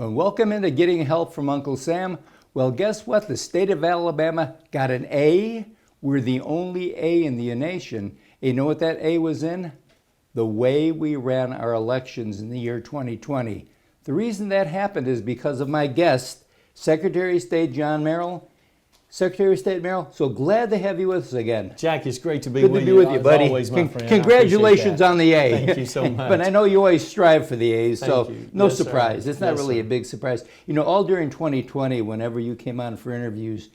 Well, welcome into Getting Help from Uncle Sam. Well, guess what? The state of Alabama got an A. We're the only A in the nation. You know what that A was in? The way we ran our elections in the year 2020. The reason that happened is because of my guest, Secretary of State John Merrill. Secretary of State Merrill, so glad to have you with us again. Jack, it's great to be Good with to be with you, As buddy. always, my friend. Congratulations on the A. Thank you so much. But I know you always strive for the A's, so Thank you. no Yes, sir. surprise. It's not Yes, really sir. a big surprise. You know, all during 2020, whenever you came on for interviews,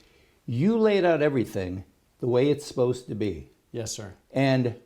you laid out everything the way it's supposed to be. Yes, sir. And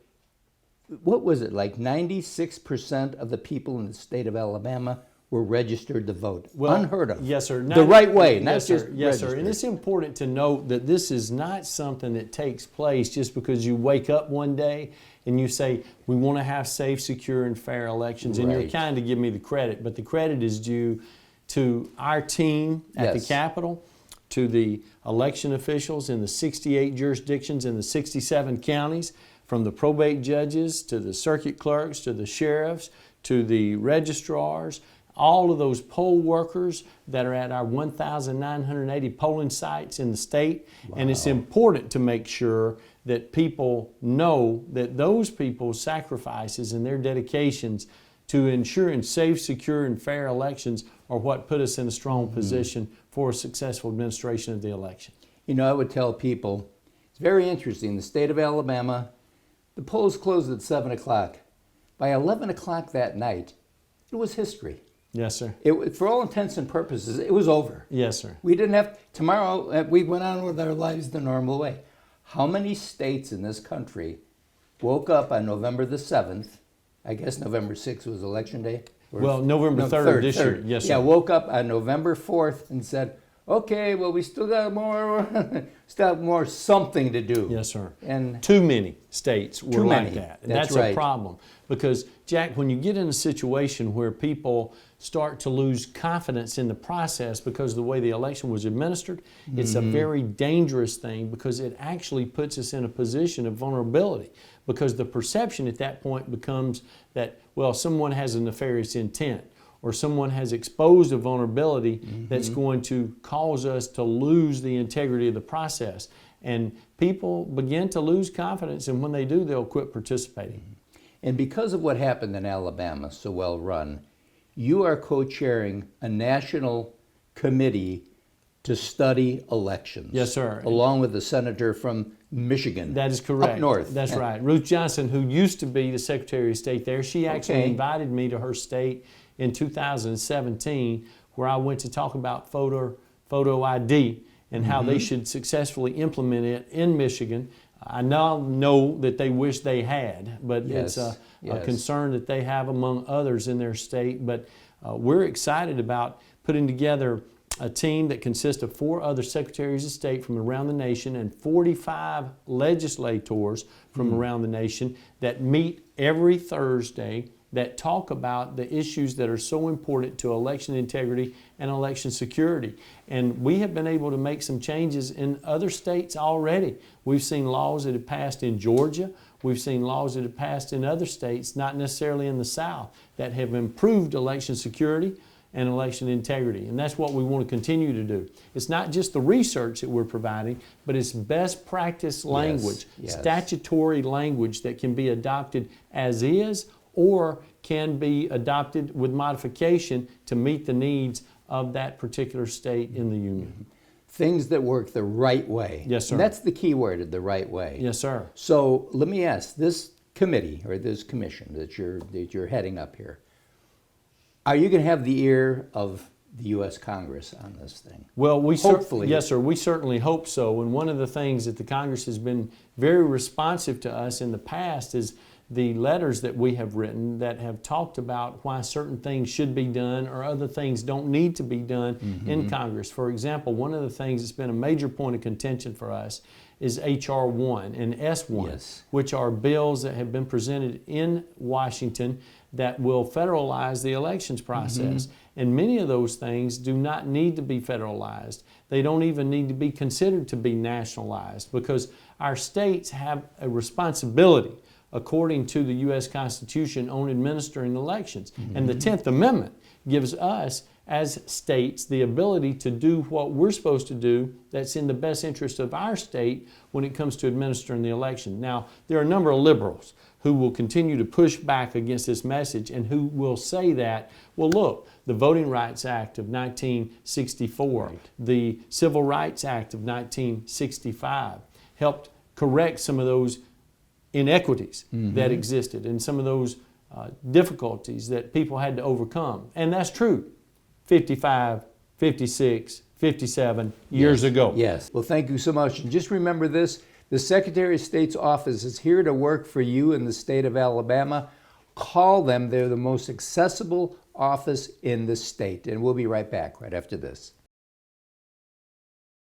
what was it, like 96% of the people in the state of Alabama were registered to vote? Well, unheard of. Yes, sir. The right way, not yes, just sir. Yes, sir. registered. And it's important to note that this is not something that takes place just because you wake up one day and you say, we want to have safe, secure, and fair elections. And you're Right. kind of give me the credit, but the credit is due to our team at the Yes. Capitol, to the election officials in the 68 jurisdictions in the 67 counties, from the probate judges to the circuit clerks to the sheriffs to the registrars, all of those poll workers that are at our 1,980 polling sites in the state. Wow. And it's important to make sure that people know that those people's sacrifices and their dedications to ensuring safe, secure, and fair elections are what put us in a strong position for a successful administration of the election. You know, I would tell people, it's very interesting. The state of Alabama, the polls closed at 7 o'clock. By 11 o'clock that night, it was history. Yes, sir. For all intents and purposes, it was over. Yes, sir. We didn't have, tomorrow, we went on with our lives the normal way. How many states in this country woke up on November the 7th, I guess November 6th was election day? Well, November 3rd this year. Yes, sir. Yeah, woke up on November 4th and said, okay, well, we still got more something to do. Yes, sir. And too many states were Too like many. that. And That's that's right. a problem. Because, Jack, when you get in a situation where people start to lose confidence in the process because of the way the election was administered, it's a very dangerous thing because it actually puts us in a position of vulnerability. Because the perception at that point becomes that, well, someone has a nefarious intent, or someone has exposed a vulnerability that's going to cause us to lose the integrity of the process. And people begin to lose confidence, and when they do, they'll quit participating. And because of what happened in Alabama, so well run, you are co-chairing a national committee to study elections. Yes, sir. Along with the senator from Michigan. That is correct. Up north. That's right. Ruth Johnson, who used to be the Secretary of State there, she actually invited me to her state in 2017, where I went to talk about photo ID and how they should successfully implement it in Michigan. I now know that they wish they had, but Yes, it's a yes. concern that they have among others in their state. But we're excited about putting together a team that consists of 4 other secretaries of state from around the nation and 45 legislators from around the nation that meet every Thursday that talk about the issues that are so important to election integrity and election security. And we have been able to make some changes in other states already. We've seen laws that have passed in Georgia. We've seen laws that have passed in other states, not necessarily in the South, that have improved election security and election integrity. And that's what we want to continue to do. It's not just the research that we're providing, but it's best practice language, yes. statutory language that can be adopted as is or can be adopted with modification to meet the needs of that particular state in the union. Things that work the right way. Yes, sir. And that's the key word, the right way. Yes, sir. So let me ask, this committee or this commission that you're heading up here, are you going to have the ear of the U.S. Congress on this thing? Well, hopefully. Yes, sir. We certainly hope so. And one of the things that the Congress has been very responsive to us in the past is the letters that we have written that have talked about why certain things should be done or other things don't need to be done in Congress. For example, one of the things that's been a major point of contention for us is H.R. 1 and S1, Yes. which are bills that have been presented in Washington that will federalize the elections process. And many of those things do not need to be federalized. They don't even need to be considered to be nationalized because our states have a responsibility according to the U.S. Constitution on administering elections. And the 10th Amendment gives us as states the ability to do what we're supposed to do that's in the best interest of our state when it comes to administering the election. Now, there are a number of liberals who will continue to push back against this message and who will say that, well, look, the Voting Rights Act of 1964, the Civil Rights Act of 1965 helped correct some of those inequities that existed and some of those difficulties that people had to overcome. And that's true 55, 56, 57 years ago. Yes. Well, thank you so much. And just remember this, the Secretary of State's office is here to work for you in the state of Alabama. Call them. They're the most accessible office in the state. And we'll be right back right after this.